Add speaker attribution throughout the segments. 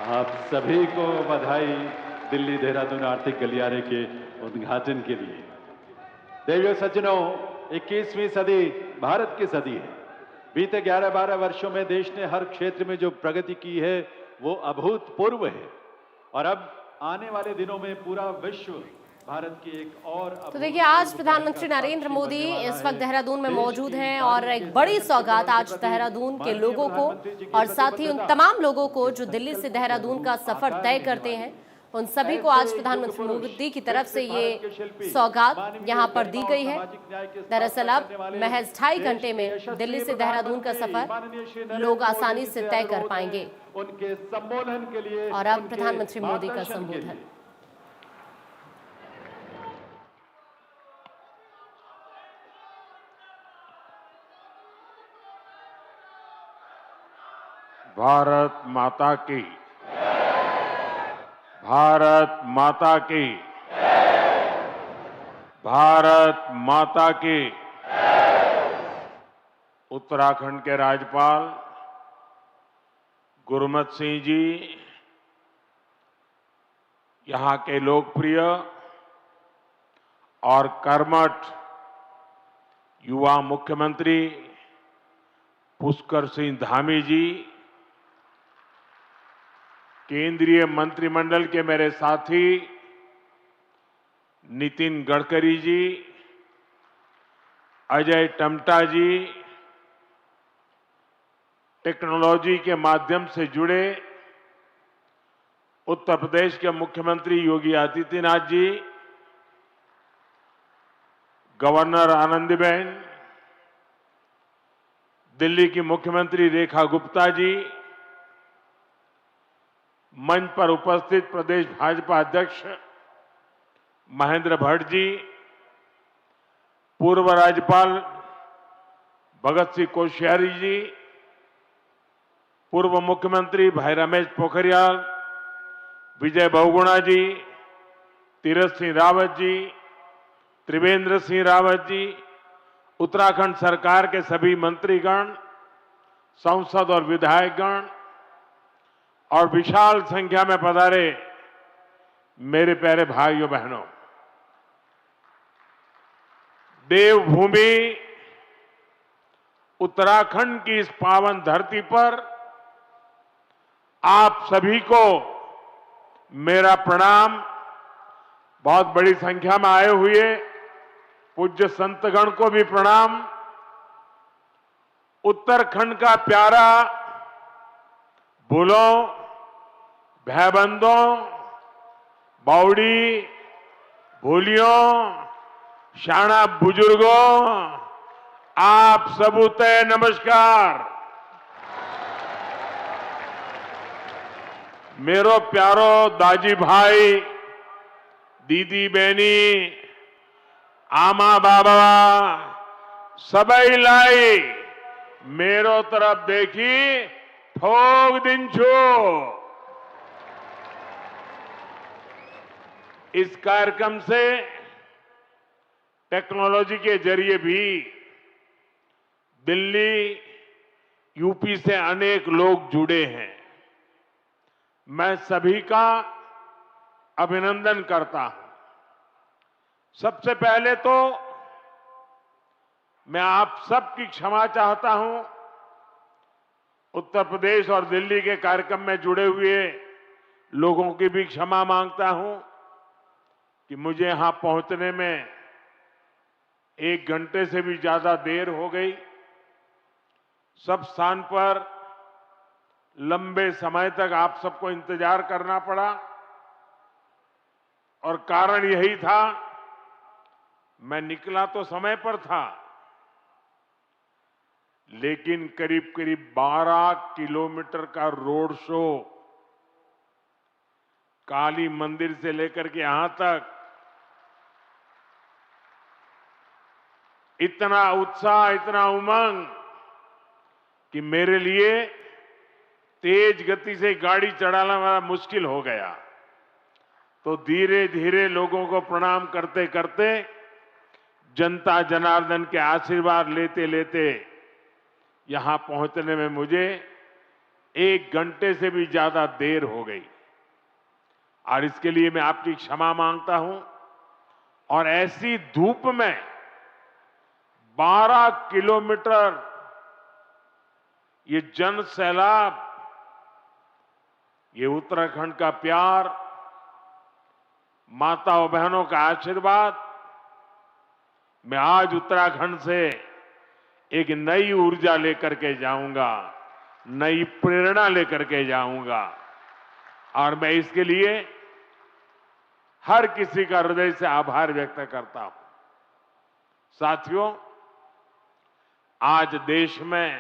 Speaker 1: आप सभी को बधाई दिल्ली देहरादून आर्थिक गलियारे के उद्घाटन के लिए। देवियों सज्जनों, 21वीं सदी भारत की सदी है। बीते 11-12 वर्षों में देश ने हर क्षेत्र में जो प्रगति की है वो अभूतपूर्व है और अब आने वाले दिनों में पूरा विश्व भारत की एक और
Speaker 2: तो देखिए, आज प्रधानमंत्री नरेंद्र मोदी इस वक्त देहरादून में मौजूद हैं और एक बड़ी सौगात आज देहरादून के लोगों को और साथ ही उन तमाम लोगों को जो दिल्ली से देहरादून का सफर तय करते हैं, उन सभी को आज प्रधानमंत्री मोदी की तरफ से ये सौगात यहां पर दी गई है। दरअसल अब महज 2.5 घंटे में दिल्ली से देहरादून का सफर लोग आसानी से तय कर पाएंगे।
Speaker 1: उनके संबोधन के लिए
Speaker 2: और अब प्रधानमंत्री मोदी का संबोधन।
Speaker 3: भारत माता की, भारत माता की, भारत माता की। उत्तराखंड के राज्यपाल गुरमत सिंह जी, यहां के लोकप्रिय और कर्मठ युवा मुख्यमंत्री पुष्कर सिंह धामी जी, केंद्रीय मंत्रिमंडल के मेरे साथी नितिन गडकरी जी, अजय टम्टा जी, टेक्नोलॉजी के माध्यम से जुड़े उत्तर प्रदेश के मुख्यमंत्री योगी आदित्यनाथ जी, गवर्नर आनंदीबेन, दिल्ली की मुख्यमंत्री रेखा गुप्ता जी, मंच पर उपस्थित प्रदेश भाजपा अध्यक्ष महेंद्र भट्ट जी, पूर्व राज्यपाल भगत सिंह कोश्यारी जी, पूर्व मुख्यमंत्री भाई रमेश पोखरियाल, विजय बहुगुणा जी, तीरथ सिंह रावत जी, त्रिवेंद्र सिंह रावत जी, उत्तराखंड सरकार के सभी मंत्रीगण, सांसद और विधायकगण और विशाल संख्या में पधारे मेरे प्यारे भाइयों बहनों, देवभूमि उत्तराखंड की इस पावन धरती पर आप सभी को मेरा प्रणाम। बहुत बड़ी संख्या में आए हुए पूज्य संतगण को भी प्रणाम। उत्तराखंड का प्यारा भूलों, भैबंदों, बावड़ी, भूलियों, शाना बुजुर्गों, आप सबूते नमस्कार। मेरो प्यारो दाजी भाई, दीदी बहनी, आमा बाबा, सबई लाई मेरो तरफ देखी ठोक दिन छो। इस कार्यक्रम से टेक्नोलॉजी के जरिए भी दिल्ली, यूपी से अनेक लोग जुड़े हैं। मैं सभी का अभिनंदन करता हूं। सबसे पहले तो मैं आप सबकी क्षमा चाहता हूं। उत्तर प्रदेश और दिल्ली के कार्यक्रम में जुड़े हुए लोगों की भी क्षमा मांगता हूं कि मुझे यहां पहुंचने में 1 घंटे से भी ज्यादा देर हो गई। सब स्थान पर लंबे समय तक आप सबको इंतजार करना पड़ा और कारण यही था, मैं निकला तो समय पर था, लेकिन करीब करीब 12 किलोमीटर का रोड शो काली मंदिर से लेकर के यहां तक, इतना उत्साह, इतना उमंग कि मेरे लिए तेज गति से गाड़ी चलाना बड़ा मुश्किल हो गया। तो धीरे धीरे लोगों को प्रणाम करते करते, जनता जनार्दन के आशीर्वाद लेते लेते यहां पहुंचने में मुझे 1 घंटे से भी ज्यादा देर हो गई और इसके लिए मैं आपकी क्षमा मांगता हूं। और ऐसी धूप में 12 किलोमीटर ये जन सैलाब, ये उत्तराखंड का प्यार, माताओं बहनों का आशीर्वाद, मैं आज उत्तराखंड से एक नई ऊर्जा लेकर के जाऊंगा, नई प्रेरणा लेकर के जाऊंगा और मैं इसके लिए हर किसी का हृदय से आभार व्यक्त करता हूं। साथियों, आज देश में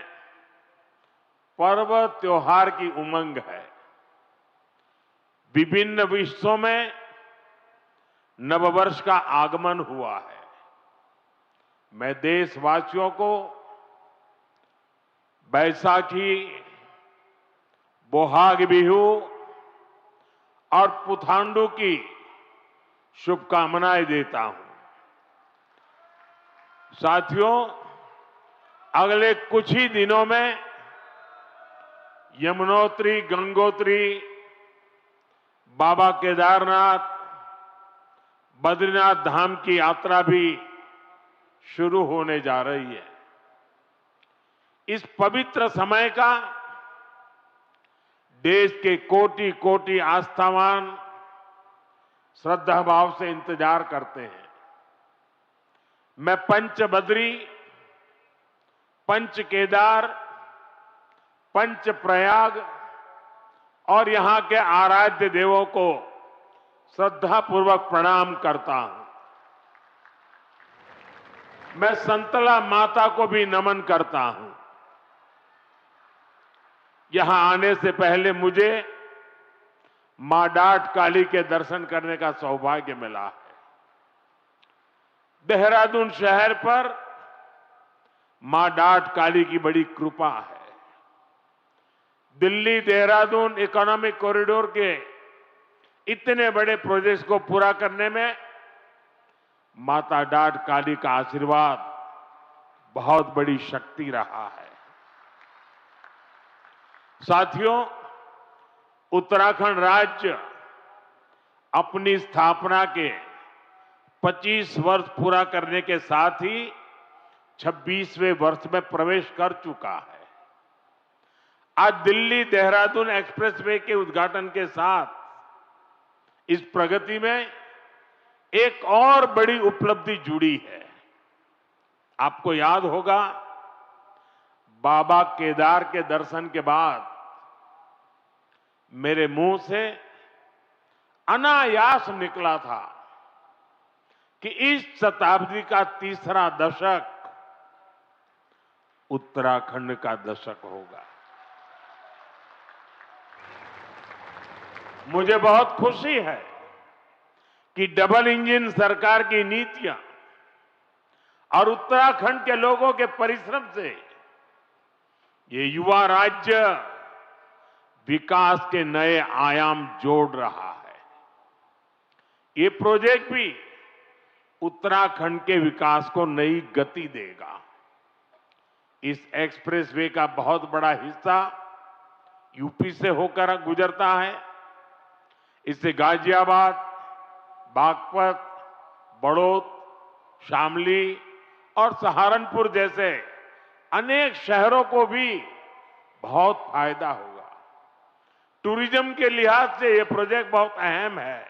Speaker 3: पर्व त्योहार की उमंग है। विभिन्न विश्वों में नववर्ष का आगमन हुआ है। मैं देशवासियों को बैसाखी, बोहाग बिहू और पुथांडु की शुभकामनाएं देता हूं। साथियों, अगले कुछ ही दिनों में यमुनोत्री, गंगोत्री, बाबा केदारनाथ, बद्रीनाथ धाम की यात्रा भी शुरू होने जा रही है। इस पवित्र समय का देश के कोटि कोटि आस्थावान श्रद्धा भाव से इंतजार करते हैं। मैं पंच बद्री, पंच केदार, पंच प्रयाग और यहां के आराध्य देवों को श्रद्धापूर्वक प्रणाम करता हूं। मैं संतला माता को भी नमन करता हूं। यहां आने से पहले मुझे मां डाट काली के दर्शन करने का सौभाग्य मिला है। देहरादून शहर पर मां डाट काली की बड़ी कृपा है। दिल्ली देहरादून इकोनॉमिक कॉरिडोर के इतने बड़े प्रोजेक्ट्स को पूरा करने में माता डाट काली का आशीर्वाद बहुत बड़ी शक्ति रहा है। साथियों, उत्तराखंड राज्य अपनी स्थापना के 25 वर्ष पूरा करने के साथ ही 26वें वर्ष में प्रवेश कर चुका है। आज दिल्ली देहरादून एक्सप्रेसवे के उद्घाटन के साथ इस प्रगति में एक और बड़ी उपलब्धि जुड़ी है। आपको याद होगा, बाबा केदार के दर्शन के बाद मेरे मुंह से अनायास निकला था कि इस शताब्दी का तीसरा दशक उत्तराखंड का दशक होगा। मुझे बहुत खुशी है कि डबल इंजन सरकार की नीतियां और उत्तराखंड के लोगों के परिश्रम से ये युवा राज्य विकास के नए आयाम जोड़ रहा है। ये प्रोजेक्ट भी उत्तराखंड के विकास को नई गति देगा। इस एक्सप्रेसवे का बहुत बड़ा हिस्सा यूपी से होकर गुजरता है। इससे गाजियाबाद, बागपत, बड़ौद, शामली और सहारनपुर जैसे अनेक शहरों को भी बहुत फायदा होगा। टूरिज्म के लिहाज से यह प्रोजेक्ट बहुत अहम है।